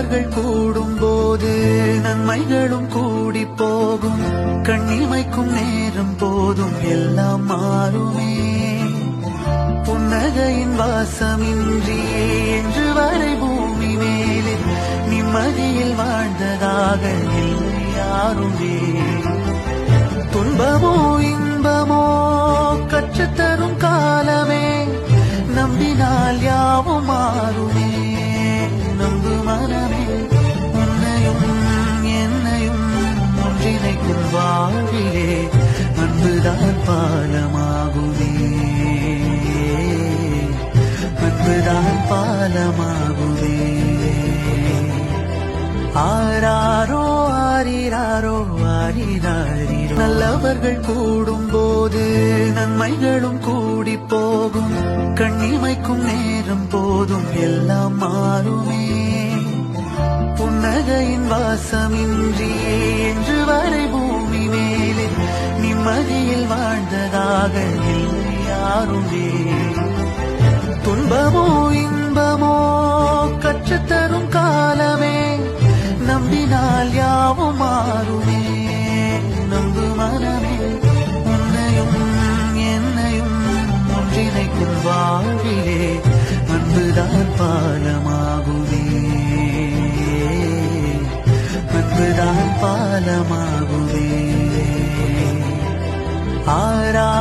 நல்லவர்கள் கூடும் போது நன்மைகளும் கூடி போகும். கண்ணிமைக்கும் நேரம் போதும் எல்லாம் மாறுமே. புன்னகையின் வாசமின்றியே என்று வரை பூமி மேலே நிம்மதியில் வாழ்ந்ததாக இல்லை யாருமே. துன்பமோ இன்பமோ கற்றுத்தரும் காலமே, நம்பினால் யாவும் மாறுமே. நம்பு மனமே, உன்னையும் என்னையும் ஒன்றிணைக்கும் வாழ்விலே அன்புதான் பாலமாகுமே. அன்புதான் பாலமாகுமே. ஆராரோ ஆரிராரோ ஆரிராரோ. நல்லவர்கள் கூடும் போது நன்மைகளும் கூடி போகும். கண்ணிமைக்கும் நேரம் போதும் எல்லாம் மாறுமே. புன்னகையின் வாசமின்றியே என்று வரை பூமி மேலே நிம்மதியில் வாழ்ந்ததாக இல்லை யாருமே. துன்பமோ இன்பமோ கற்றுத்தரும் காலமே, நம்பினால் யாவும் மாறுமே. நம்பு மனமே, உன்னையும் என்னையும் ஒன்றிணைக்கும் வாழ்விலே அன்புதான் பாலமாகுமே. அன்புதான் பாலமாகுமே. ஆரா